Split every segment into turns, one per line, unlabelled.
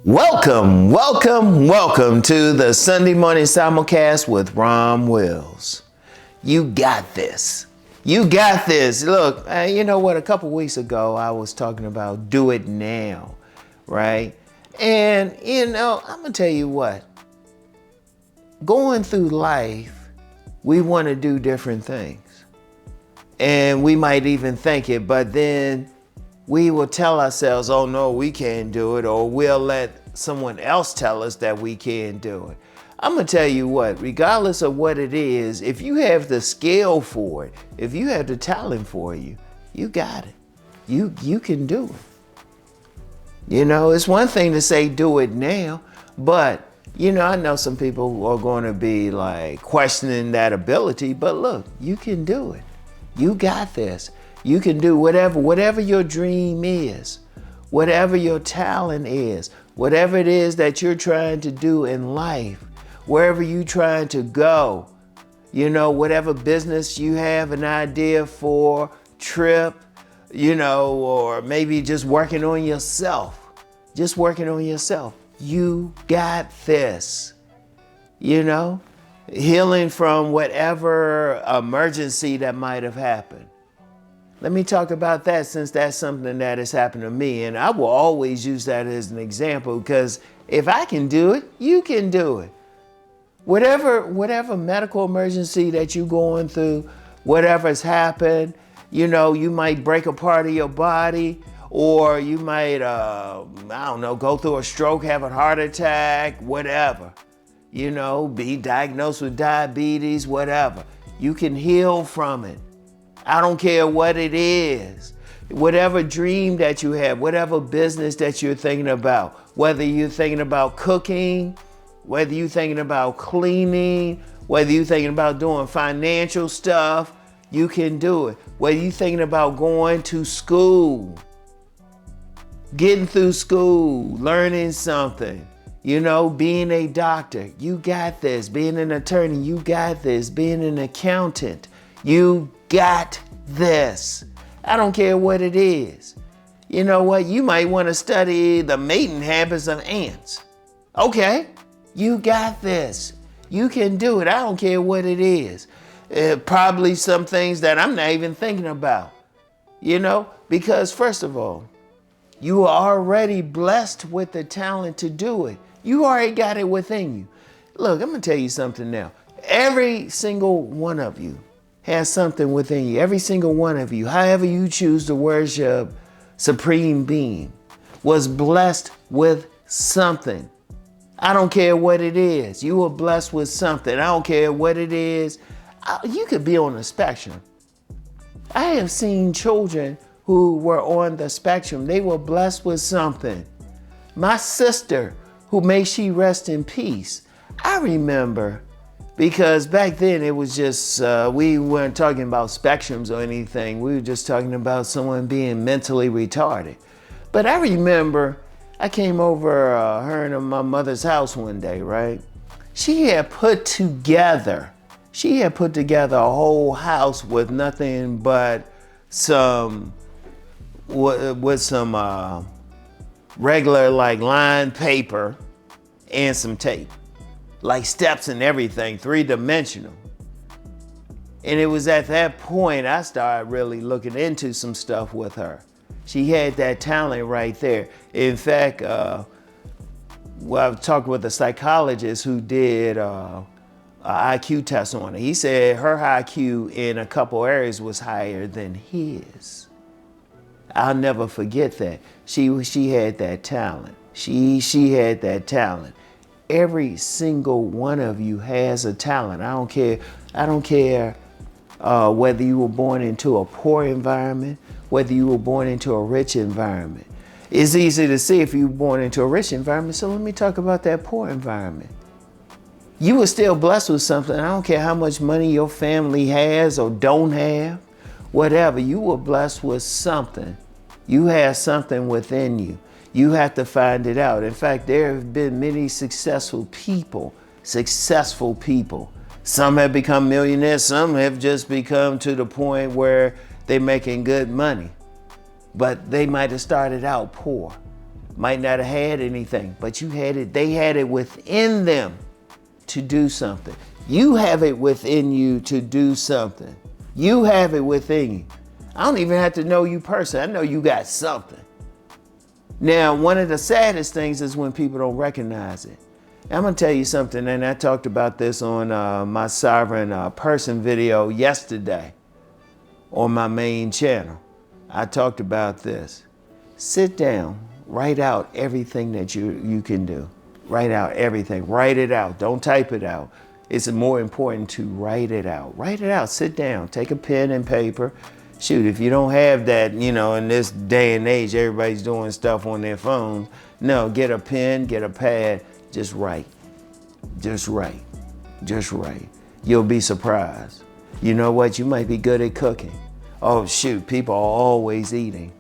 Welcome to the Sunday morning simulcast with Rom Wills. You got this. You got this. Look, you know what? A couple weeks ago, I was talking about do it now, right? And, I'm going to tell you what. Going through life, we want to do different things. And we might even think it, but then we will tell ourselves, oh no, we can't do it, or we'll let someone else tell us that we can't do it. I'm gonna tell you what, regardless of what it is, if you have the skill for it, if you have the talent for it, you got it. You can do it. It's one thing to say do it now, but I know some people are going to be like questioning that ability, but look, you can do it. You got this. You can do whatever your dream is, whatever your talent is, whatever it is that you're trying to do in life, wherever you're trying to go, whatever business you have an idea for, trip, or maybe just working on yourself, You got this, healing from whatever emergency that might have happened. Let me talk about that, since that's something that has happened to me. And I will always use that as an example, because if I can do it, you can do it. Whatever medical emergency that you're going through, whatever's happened, you might break a part of your body, or you might, go through a stroke, have a heart attack, whatever. Be diagnosed with diabetes, whatever. You can heal from it. I don't care what it is. Whatever dream that you have, whatever business that you're thinking about, whether you're thinking about cooking, whether you're thinking about cleaning, whether you're thinking about doing financial stuff, you can do it. Whether you're thinking about going to school, getting through school, learning something, being a doctor, you got this. Being an attorney, you got this. Being an accountant, you got this. I don't care what it is. You know what? You might want to study the mating habits of ants. Okay, you got this. You can do it. I don't care what it is. Probably some things that I'm not even thinking about. Because first of all, you are already blessed with the talent to do it. You already got it within you. Look, I'm going to tell you something now. Every single one of you has something within you. Every single one of you, however you choose to worship Supreme Being, was blessed with something. I don't care what it is. You were blessed with something. I don't care what it is. You could be on the spectrum. I have seen children who were on the spectrum. They were blessed with something. My sister, who may she rest in peace, I remember, because back then it was just, we weren't talking about spectrums or anything. We were just talking about someone being mentally retarded. But I remember I came over her and my mother's house one day, right? She had put together a whole house with nothing but some regular like lined paper and some tape. Like steps and everything, 3-dimensional. And it was at that point I started really looking into some stuff with her. She had that talent right there. In fact, I've talked with a psychologist who did an IQ test on her. He said her IQ in a couple areas was higher than his. I'll never forget that. She had that talent. She had that talent. Every single one of you has a talent. I don't care whether you were born into a poor environment, whether you were born into a rich environment. It's easy to see if you were born into a rich environment, so let me talk about that poor environment. You were still blessed with something. I don't care how much money your family has or don't have, whatever. You were blessed with something. You have something within you. You have to find it out. In fact, there have been many successful people. Some have become millionaires. Some have just become to the point where they're making good money. But they might have started out poor. might not have had anything, but they had it within them to do something. You have it within you to do something. You have it within you. I don't even have to know you personally. I know you got something. Now, one of the saddest things is when people don't recognize it. I'm gonna tell you something, and I talked about this on my Sovereign Person video yesterday on my main channel. I talked about this. Sit down, write out everything that you can do. Write out everything, write it out, don't type it out. It's more important to write it out. Write it out, sit down, take a pen and paper. Shoot, if you don't have that, in this day and age, everybody's doing stuff on their phones. No, get a pen, get a pad, just write. Just write. Just write. You'll be surprised. You know what? You might be good at cooking. Oh, shoot, people are always eating.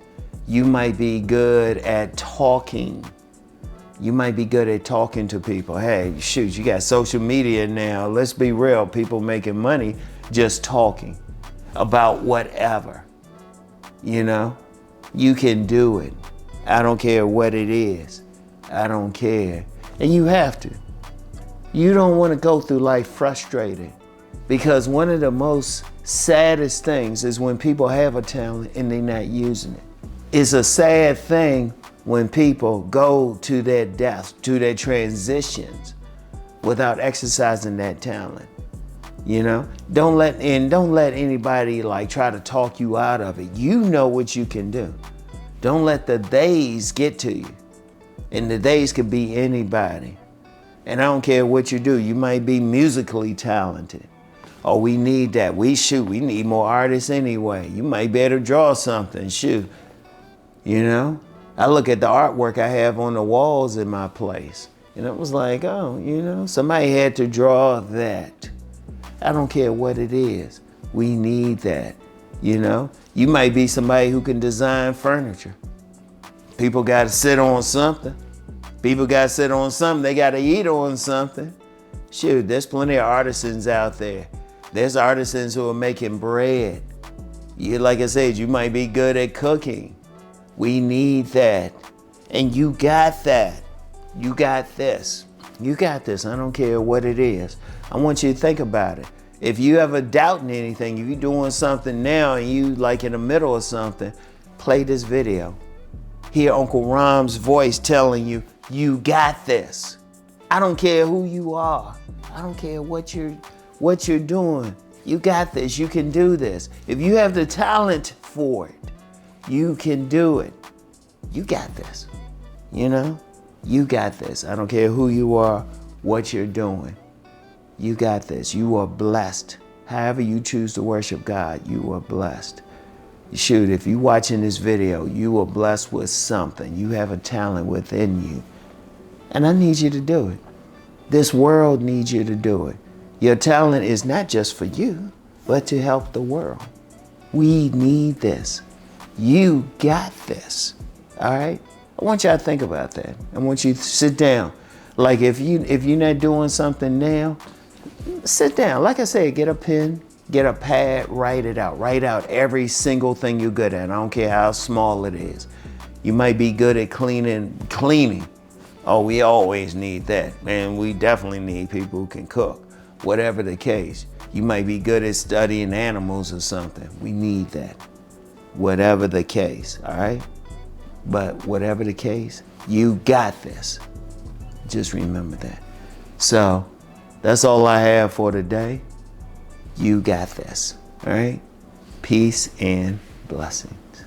You might be good at talking. You might be good at talking to people. Hey, shoot, you got social media now. Let's be real. People making money just talking about whatever. You can do it. I don't care what it is. I don't care. And you have to. You don't want to go through life frustrated, because one of the most saddest things is when people have a talent and they're not using it. It's a sad thing when people go to their death, to their transitions, without exercising that talent. Don't let anybody try to talk you out of it. You know what you can do. Don't let the days get to you. And the days could be anybody. And I don't care what you do. You might be musically talented. Oh, we need that. We need more artists anyway. You might be able to draw something. Shoot. I look at the artwork I have on the walls in my place. And it was like, somebody had to draw that. I don't care what it is. We need that. You might be somebody who can design furniture. People got to sit on something. People got to sit on something. They got to eat on something. Shoot, there's plenty of artisans out there. There's artisans who are making bread. Like I said, you might be good at cooking. We need that. And you got that. You got this. You got this. I don't care what it is. I want you to think about it. If you ever doubting anything, if you're doing something now and you in the middle of something, play this video. Hear Uncle Rom's voice telling you, you got this. I don't care who you are. I don't care what you're doing. You got this. You can do this. If you have the talent for it, you can do it. You got this. You got this. I don't care who you are, what you're doing. You got this. You are blessed. However you choose to worship God, you are blessed. Shoot, if you're watching this video, you are blessed with something. You have a talent within you. And I need you to do it. This world needs you to do it. Your talent is not just for you, but to help the world. We need this. You got this. All right? I want y'all to think about that. I want you to sit down. If you're not doing something now, sit down. Like I said, get a pen, get a pad, write it out. Write out every single thing you're good at. I don't care how small it is. You might be good at cleaning. Oh, we always need that. Man, we definitely need people who can cook. Whatever the case. You might be good at studying animals or something. We need that. Whatever the case, all right? But whatever the case, you got this. Just remember that. So that's all I have for today. You got this, all right? Peace and blessings.